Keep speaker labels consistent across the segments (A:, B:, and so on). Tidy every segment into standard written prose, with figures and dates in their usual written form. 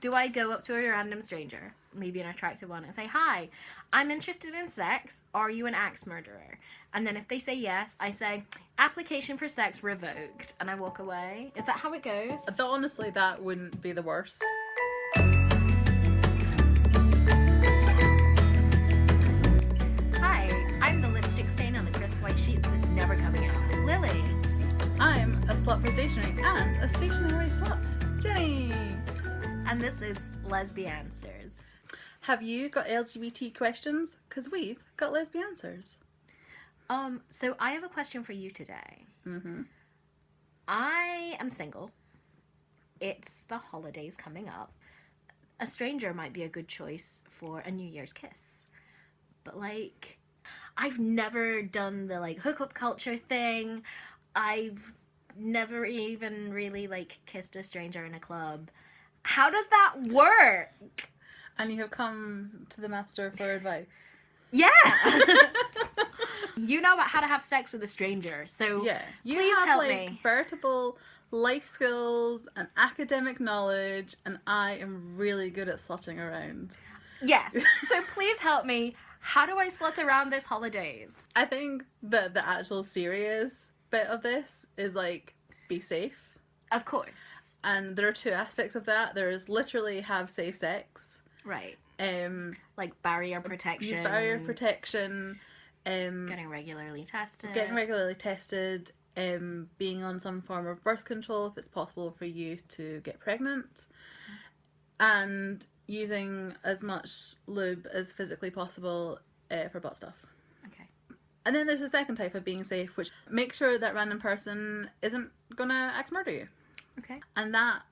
A: Do I go up to a random stranger, maybe an attractive one, and say, hi, I'm interested in sex. Are you an axe murderer? And then if they say yes, I say, application for sex revoked. And I walk away. Is that how it goes?
B: Honestly, that wouldn't be the worst.
A: Hi, I'm the lipstick stain on the crisp white sheets that's never coming out. Lily.
B: I'm a slut for stationery and a stationery slut. Jenny.
A: And this is Lesbianswers.
B: Have you got LGBT questions? Because we've got Lesbianswers.
A: So I have a question for you today.
B: Mm-hmm.
A: I am single. It's the holidays coming up. A stranger might be a good choice for a New Year's kiss. But, like, I've never done the, like, hookup culture thing. I've never even really, like, kissed a stranger in a club. How does that work?
B: And you have come to the master for advice.
A: Yeah! You know about how to have sex with a stranger, so
B: Yeah. You
A: please
B: have,
A: help
B: like,
A: me.
B: veritable life skills and academic knowledge, and I am really good at slutting around.
A: Yes, so please help me. How do I slut around this holidays?
B: I think that the actual serious bit of this is, like, be safe.
A: Of course.
B: And there are two aspects of that. There is literally have safe sex.
A: Right.
B: Like
A: barrier protection.
B: Use barrier protection.
A: Getting regularly tested.
B: Being on some form of birth control if it's possible for you to get pregnant. And using as much lube as physically possible for butt stuff.
A: Okay.
B: And then there's the second type of being safe, which make sure that random person isn't gonna axe murder you.
A: Okay.
B: And that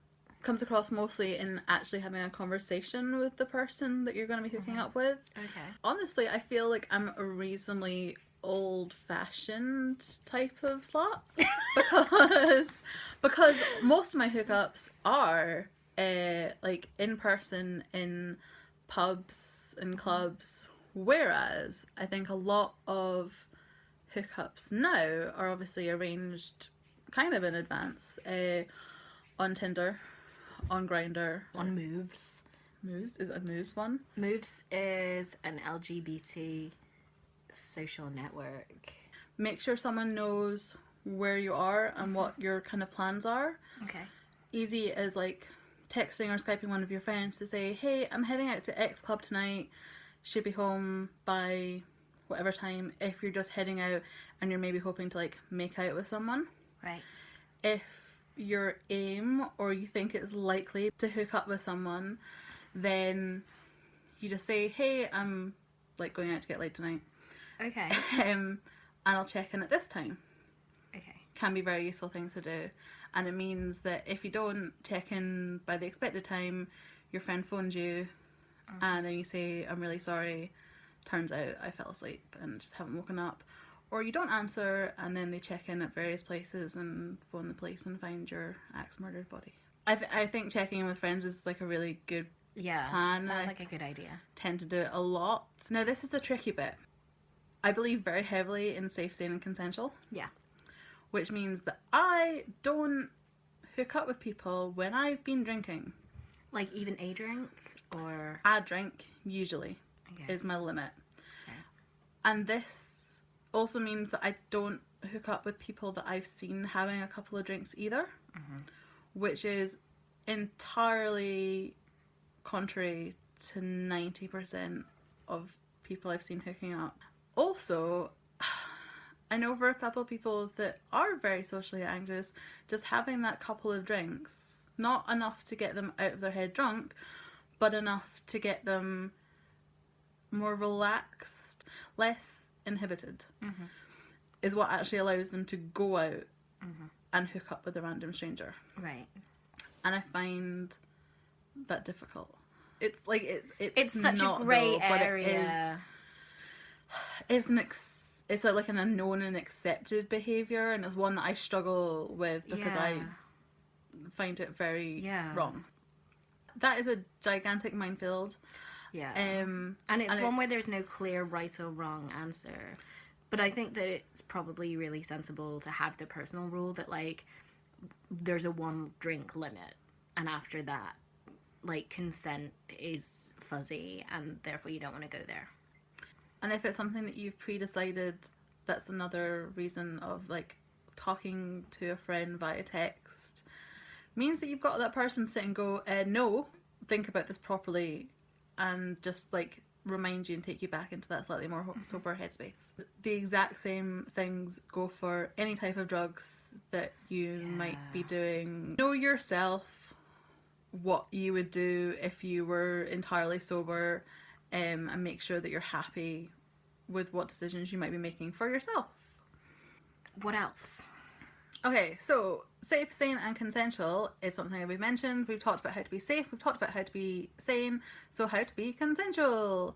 B: comes across mostly in actually having a conversation with the person that you're going to be hooking up with.
A: Okay.
B: Honestly, I feel like I'm a reasonably old-fashioned type of slut because most of my hookups are like in person in pubs and clubs, whereas I think a lot of hookups now are obviously arranged kind of in advance on Tinder, on Grindr,
A: On Moves.
B: Moves? Is it a Moves one?
A: Moves is an LGBT social network.
B: Make sure someone knows where you are and what your kind of plans are.
A: Okay.
B: Easy as like texting or Skyping one of your friends to say, hey, I'm heading out to X club tonight, should be home by whatever time, if you're just heading out and you're maybe hoping to like make out with someone.
A: Right.
B: If your aim or you think it's likely to hook up with someone, then you just say, hey, I'm like going out to get laid tonight.
A: Okay.
B: And I'll check in at this time.
A: Okay.
B: Can be very useful things to do. And it means that if you don't check in by the expected time, your friend phones you and then you say, I'm really sorry, turns out I fell asleep and just haven't woken up. Or you don't answer and then they check in at various places and phone the police and find your axe murdered body. I think checking in with friends is like a really good plan.
A: Sounds like a good idea.
B: Tend to do it a lot. Now this is the tricky bit. I believe very heavily in safe, sane and consensual.
A: Yeah.
B: Which means that I don't hook up with people when I've been drinking.
A: Like even a drink or...
B: A drink, usually, is my limit. Okay. And this also means that I don't hook up with people that I've seen having a couple of drinks either. Which is entirely contrary to 90% of people I've seen hooking up. Also, I know for a couple of people that are very socially anxious, just having that couple of drinks, not enough to get them out of their head drunk, but enough to get them more relaxed, less inhibited, is what actually allows them to go out and hook up with a random stranger.
A: Right.
B: And I find that difficult. It's like it's
A: such
B: not,
A: a grey
B: though, but
A: area.
B: It's like an unknown and accepted behaviour, and it's one that I struggle with because I find it very wrong. That is a gigantic minefield.
A: Yeah. And it's one where there's no clear right or wrong answer. But I think that it's probably really sensible to have the personal rule that, like, there's a 1 drink limit. And after that, like consent is fuzzy and therefore you don't want to go there.
B: And if it's something that you've pre-decided, that's another reason of like talking to a friend via text means that you've got that person sit and go, no, think about this properly, and just like remind you and take you back into that slightly more sober headspace. The exact same things go for any type of drugs that you might be doing. Know yourself, what you would do if you were entirely sober, and make sure that you're happy with what decisions you might be making for yourself.
A: What else?
B: Okay, so safe, sane and consensual is something that we've mentioned. We've talked about how to be safe, we've talked about how to be sane, so how to be consensual.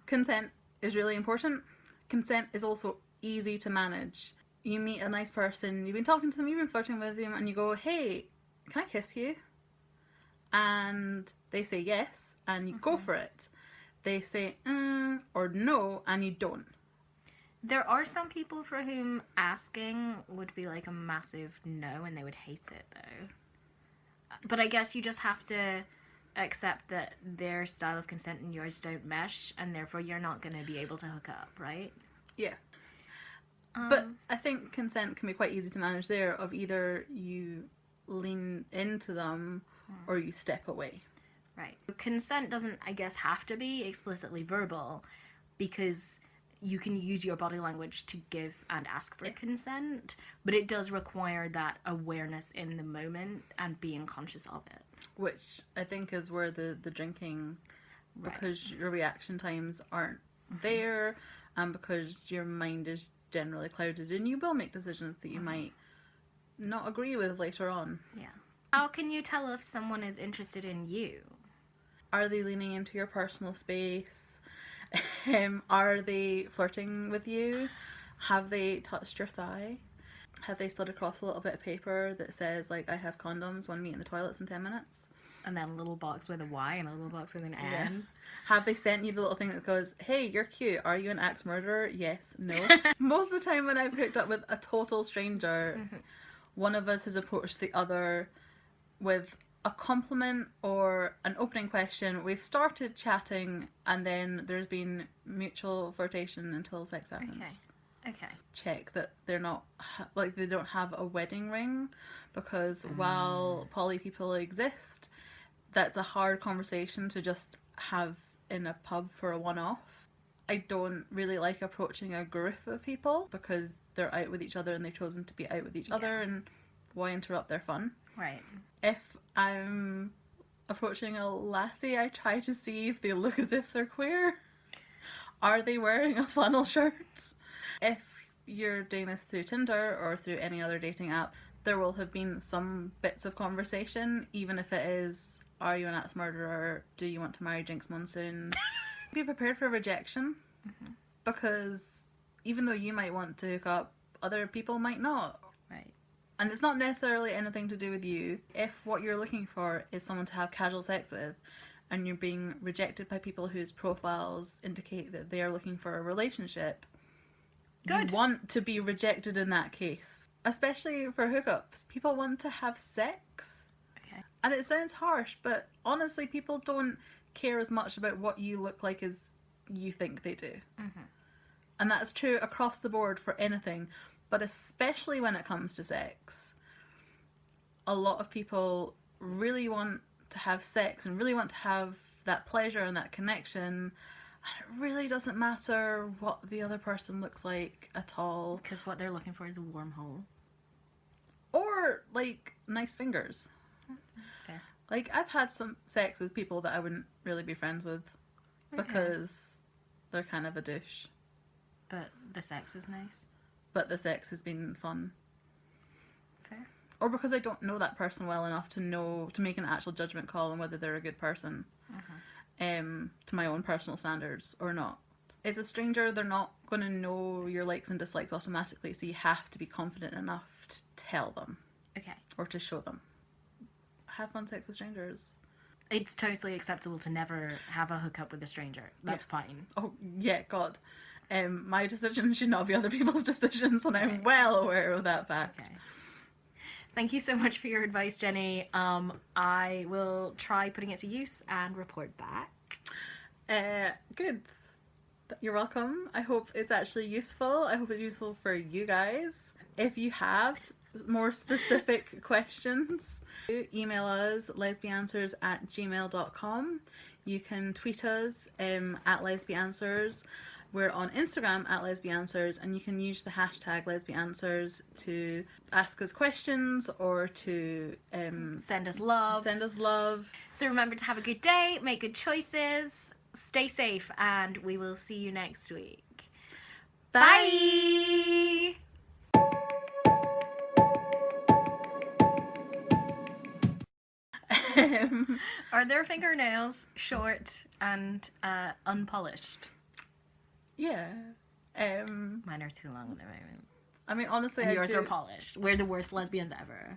B: Consent is really important. Consent is also easy to manage. You meet a nice person, you've been talking to them, you've been flirting with them, and you go, hey, can I kiss you? And they say yes, and you go for it. They say or no, and you don't.
A: There are some people for whom asking would be like a massive no and they would hate it though. But I guess you just have to accept that their style of consent and yours don't mesh and therefore you're not going to be able to hook up, right?
B: Yeah. But I think consent can be quite easy to manage there, of either you lean into them or you step away.
A: Right. Consent doesn't, I guess, have to be explicitly verbal because you can use your body language to give and ask for consent, but it does require that awareness in the moment and being conscious of it.
B: Which I think is where the drinking, because your reaction times aren't there, and because your mind is generally clouded, and you will make decisions that you might not agree with later on.
A: Yeah. How can you tell if someone is interested in you?
B: Are they leaning into your personal space? Are they flirting with you? Have they touched your thigh? Have they slid across a little bit of paper that says, like, I have condoms, want to meet in the toilets in 10 minutes?
A: And then a little box with a Y and a little box with an N.
B: Yeah. Have they sent you the little thing that goes, hey, you're cute, are you an axe murderer? Yes, no. Most of the time when I've hooked up with a total stranger, one of us has approached the other with a compliment or an opening question. We've started chatting and then there's been mutual flirtation until sex happens.
A: Okay.
B: Check that they're not, like, they don't have a wedding ring, because while poly people exist, that's a hard conversation to just have in a pub for a one-off. I don't really like approaching a group of people because they're out with each other and they've chosen to be out with each other, and why interrupt their fun?
A: Right.
B: If I'm approaching a lassie, I try to see if they look as if they're queer. Are they wearing a flannel shirt? If you're doing this through Tinder or through any other dating app, there will have been some bits of conversation, even if it is, are you an axe murderer? Do you want to marry Jinx Monsoon? Be prepared for rejection, because even though you might want to hook up, other people might not.
A: Right.
B: And it's not necessarily anything to do with you. If what you're looking for is someone to have casual sex with, and you're being rejected by people whose profiles indicate that they are looking for a relationship,
A: Good.
B: You want to be rejected in that case. Especially for hookups. People want to have sex.
A: Okay.
B: And it sounds harsh, but honestly, people don't care as much about what you look like as you think they do. And that's true across the board for anything, but especially when it comes to sex. A lot of people really want to have sex and really want to have that pleasure and that connection, and it really doesn't matter what the other person looks like at all.
A: Because what they're looking for is a wormhole.
B: Or, like, nice fingers.
A: Fair.
B: Like, I've had some sex with people that I wouldn't really be friends with because they're kind of a douche.
A: But the sex is nice.
B: But the sex has been fun.
A: Fair.
B: Or because I don't know that person well enough to make an actual judgment call on whether they're a good person. To my own personal standards or not. As a stranger, they're not going to know your likes and dislikes automatically, so you have to be confident enough to tell them.
A: Okay.
B: Or to show them. Have fun sex with strangers.
A: It's totally acceptable to never have a hookup with a stranger. That's fine.
B: Oh, yeah, God. My decision should not be other people's decisions, and I'm well aware of that fact.
A: Okay. Thank you so much for your advice, Jenny. I will try putting it to use and report back.
B: Good. You're welcome. I hope it's actually useful. I hope it's useful for you guys. If you have more specific questions, email us lesbianswers@gmail.com. You can tweet us at Lesbianswers. We're on Instagram at Lesbianswers, and you can use the hashtag Lesbianswers to ask us questions or to
A: send us love. So remember to have a good day, make good choices, stay safe, and we will see you next week. Bye! Are their fingernails short and unpolished?
B: Yeah.
A: Mine are too long at the moment.
B: I mean, honestly,
A: and yours are polished. We're the worst lesbians ever.